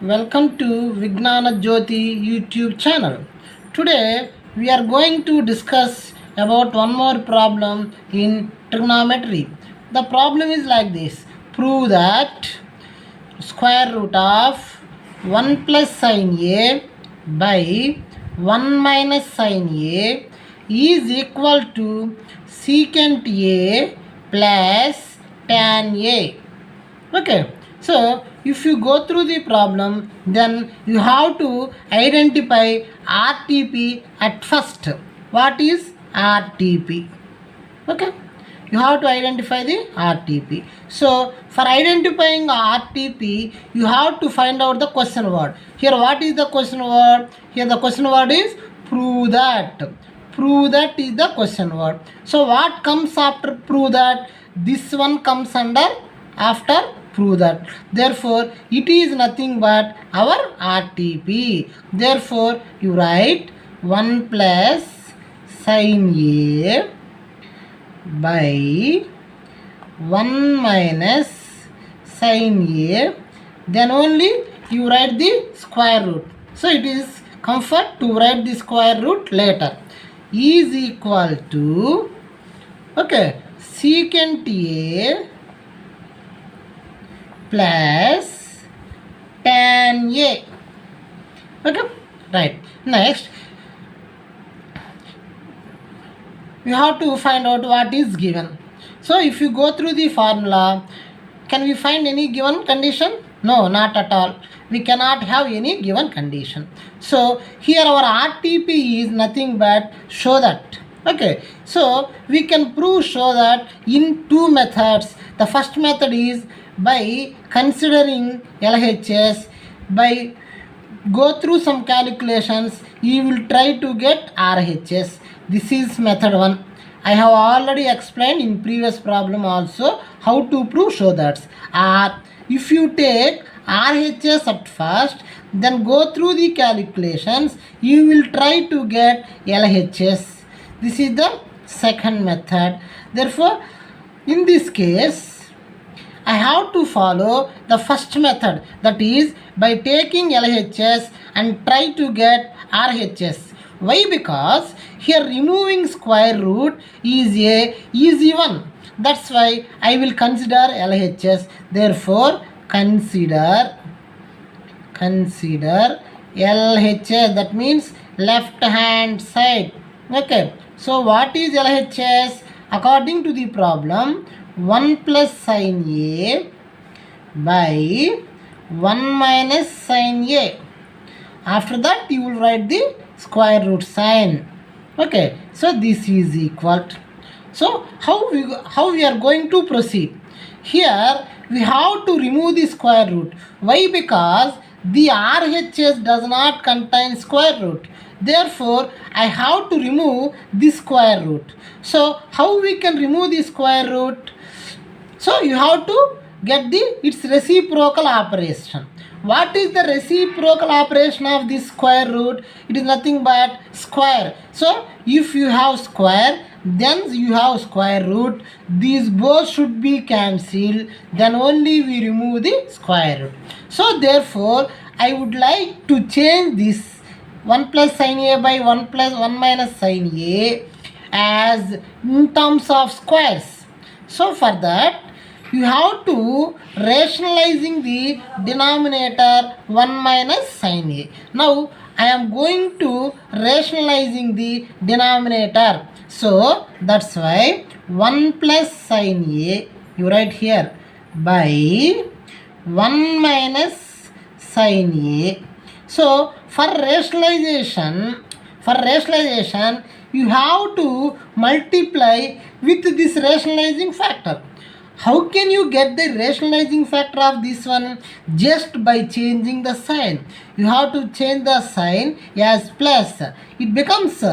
Welcome to Vignana Jyoti YouTube channel. Today we are going to discuss about one more problem in trigonometry. The problem is like this. Prove that square root of 1 plus sin A by 1 minus sin A is equal to secant A plus tan A. Okay, so if you go through the problem, then you have to identify RTP at first. What is RTP? Okay, you have to identify the RTP. So for identifying RTP, you have to find out the question word. Here, what is the question word? Here the question word is prove that. Prove that is the question word. So what comes after prove that? This one comes under after prove that. Therefore it is nothing but our RTP. Therefore you write 1 plus sin A by 1 minus sin A, then only you write the square root. So it is comfort to write the square root later. Is equal to, okay, secant A plus tan A. Okay, right. Next, we have to find out what is given. So if you go through the formula, can we find any given condition? No, not at all. We cannot have any given condition. So here our RTP is nothing but show that. Okay, so we can prove show that in two methods. The first method is by considering LHS, by go through some calculations, you will try to get RHS. This is method 1. I have already explained in previous problem also how to prove show that. Or if you take RHS at first, then go through the calculations, you will try to get LHS. This is the second method. Therefore, in this case, I have to follow the first method, that is by taking LHS and try to get RHS. Why? Because here removing square root is a easy one. That's why I will consider LHS. Therefore, consider LHS. That means left hand side. Okay. So what is LHS? According to the problem, 1 plus sin A by 1 minus sin A. After that you will write the square root sign. Okay, so this is equal. So how we are going to proceed? Here we have to remove the square root. Why? Because the RHS does not contain square root. Therefore I have to remove the square root. So how we can remove the square root? So you have to get its reciprocal operation. What is the reciprocal operation of this square root? It is nothing but square. So if you have square, then you have square root. These both should be cancelled. Then only we remove the square root. So therefore, I would like to change this 1 plus sin A by 1 plus 1 minus sin A as in terms of squares. So for that, you have to rationalizing the denominator 1 minus sin A. Now I am going to rationalizing the denominator. So that's why 1 plus sin A, you write here, by 1 minus sin A. So for rationalization, you have to multiply with this rationalizing factor. How can you get the rationalizing factor of this one? Just by changing the sign. You have to change the sign as plus. It becomes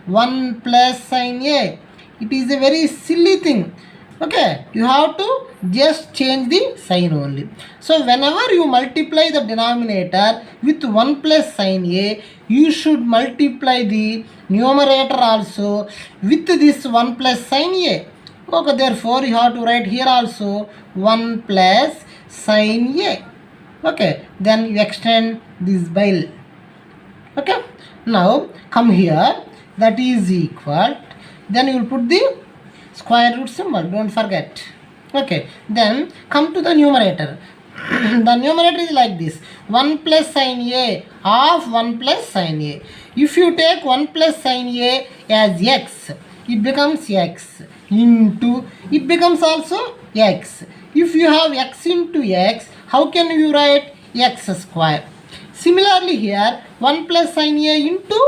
1 plus sin A. It is a very silly thing. Okay, you have to just change the sign only. So whenever you multiply the denominator with 1 plus sin A, you should multiply the numerator also with this 1 plus sin A. Okay, therefore you have to write here also 1 plus sin A. Okay, then you extend this by. Okay, now come here, that is equal, then you will put the square root symbol, don't forget. Okay, then come to the numerator. The numerator is like this, 1 plus sin a of 1 plus sin a. If you take 1 plus sin a as x, it becomes x into, it becomes also x. If you have x into x, how can you write x square? Similarly here, 1 plus sin a into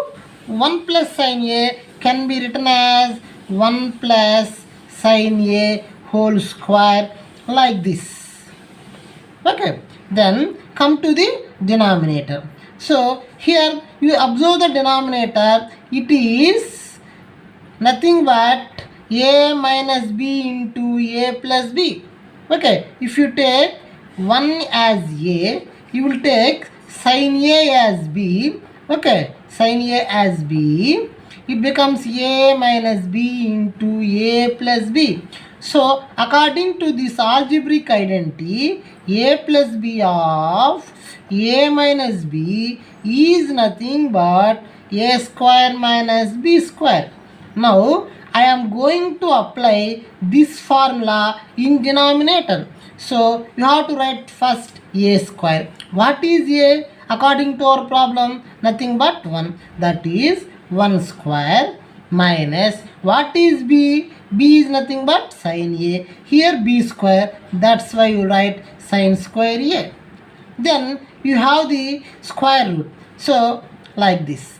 1 plus sin a can be written as 1 plus sin a whole square, like this. Okay, then come to the denominator. So here you observe the denominator, it is nothing but a minus b into a plus b. Okay, if you take 1 as a, you will take sin a as b. Okay, sin a as b, it becomes a minus b into a plus b. So according to this algebraic identity, a plus b of a minus b is nothing but a square minus b square. Now I am going to apply this formula in denominator. So you have to write first a square. What is a? According to our problem, nothing but 1. That is 1 square minus, what is b? B is nothing but sin a. Here b square, that's why you write sin square a. Then you have the square root. So like this.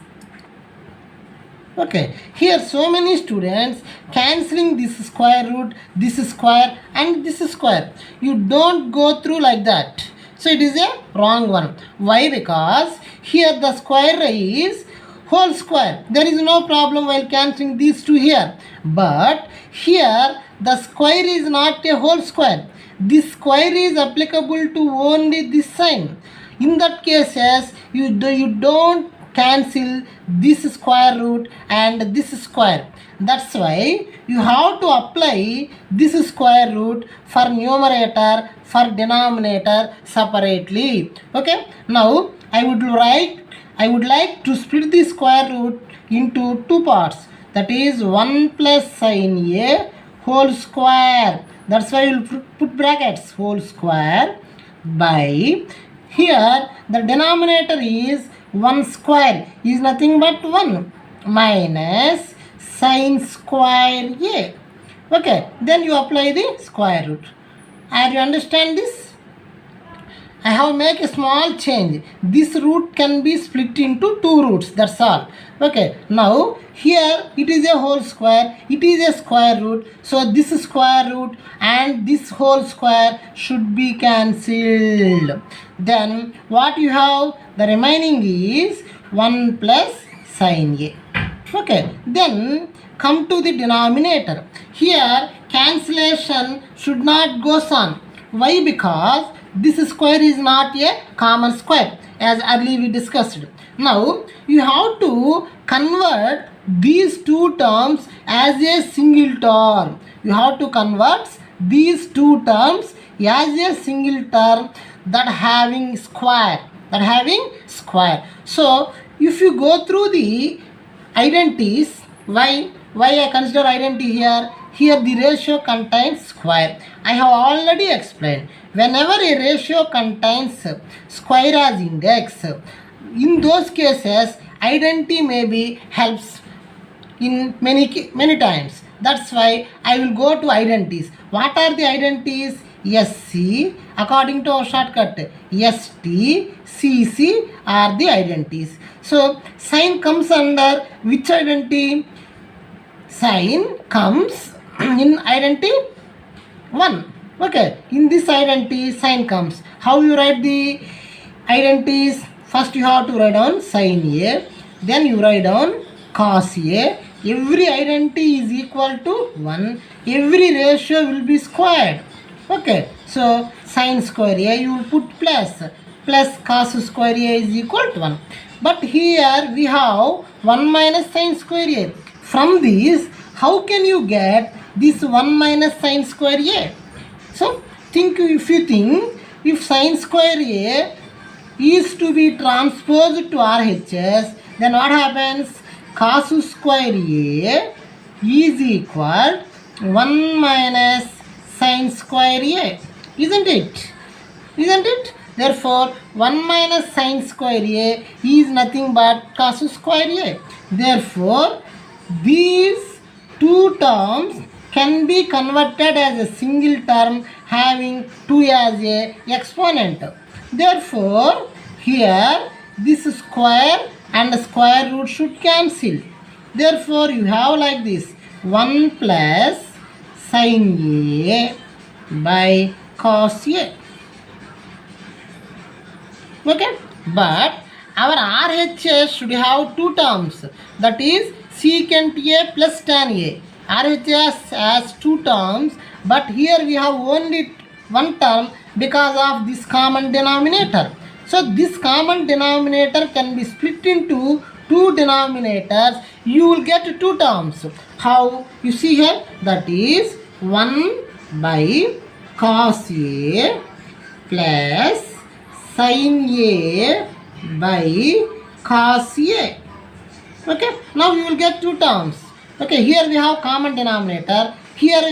Okay, here so many students cancelling this square root, this square and this square. You don't go through like that. So it is a wrong one. Why? Because here the square is whole square. There is no problem while cancelling these two here. But here the square is not a whole square. This square is applicable to only this sign. In that cases, you don't cancel this square root and this square. That's why you have to apply this square root for numerator, for denominator separately. Okay, now I would like to split the square root into two parts, that is 1 plus sin a whole square. That's why you will put brackets, whole square, by, here the denominator is 1 square is nothing but 1 minus sin square a. Okay, then you apply the square root. Are you understand this? I have make a small change. This root can be split into two roots, that's all. Okay, now here it is a whole square, it is a square root. So this square root and this whole square should be cancelled. Then what you have? The remaining is 1 plus sin a. Okay, then come to the denominator. Here cancellation should not go on. Why? Because this square is not a common square, as earlier we discussed. Now you have to convert these two terms as a single term. You have to convert these two terms as a single term that having square. So if you go through the identities, why I consider identity here? Here the ratio contains square. I have already explained. Whenever a ratio contains square as index, in those cases identity maybe helps in many times. That's why I will go to identities. What are the identities? SC, according to our shortcut, ST, CC are the identities. So sign comes under which identity? Sign comes in identity 1. Okay, in this identity sign comes. How you write the identities? First you have to write down sin a, then you write down cos a. Every identity is equal to 1. Every ratio will be squared. Okay, so sin square a you will put plus cos square a is equal to 1. But here we have 1 minus sin square a. From this, how can you get this 1 minus sin square a? So if you think if sin square A is to be transposed to RHS, then what happens? Cos square A is equal 1 minus sin square A, isn't it? Isn't it? Therefore, 1 minus sin square A is nothing but cos square A. Therefore, these two terms can be converted as a single term having 2 as a exponent. Therefore, here this square and square root should cancel. Therefore, you have like this 1 plus sin A by cos A. Okay, but our RHS should have two terms, that is secant A plus tan A. RHS has two terms, but here we have only one term because of this common denominator. So this common denominator can be split into two denominators. You will get two terms. How? You see here, that is 1 by cos A plus sin A by cos A. Okay, now we will get two terms. Okay, here we have common denominator. Here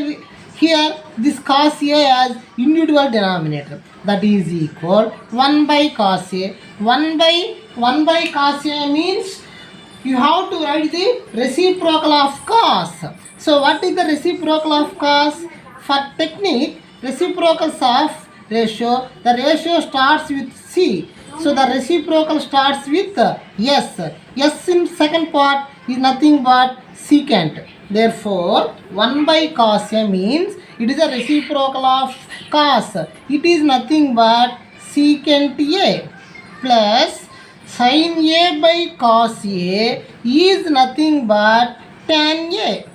this cos A as individual denominator, that is equal 1 by cos A. 1 by cos A means you have to write the reciprocal of cos. So what is the reciprocal of cos? For technique, reciprocals of ratio, the ratio starts with C. So the reciprocal starts with S. S in second part is nothing but secant. Therefore, 1 by cos A means it is a reciprocal of cos. It is nothing but secant A plus sin A by cos A is nothing but tan A.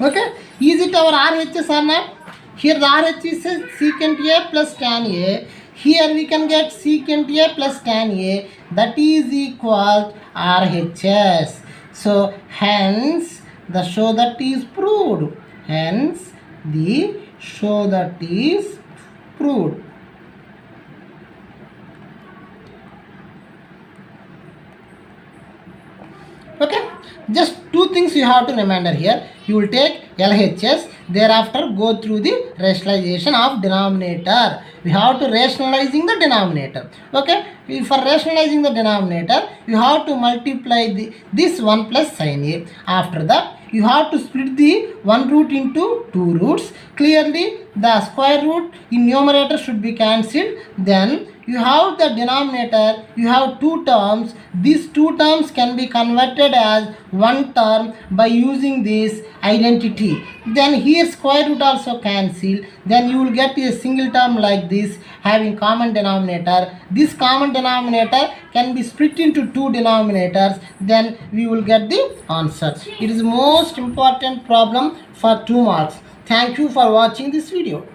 Okay, is it our RHS or not? Here the RHS is secant A plus tan A. Here we can get secant A plus tan A, that is equal RHS. So hence the show that is proved. Hence the show that is proved. Okay, just two things you have to remember here. You will take LHS, thereafter go through the rationalization of denominator. We have to rationalizing the denominator. Okay, for rationalizing the denominator, you have to multiply this 1 plus sin A. After that, you have to split the one root into two roots. Clearly, the square root in numerator should be cancelled. Then you have the denominator, you have two terms. These two terms can be converted as one term by using this identity. Then here square root also cancel. Then you will get a single term like this having common denominator. This common denominator can be split into two denominators. Then we will get the answer. It is most important problem for 2 marks. Thank you for watching this video.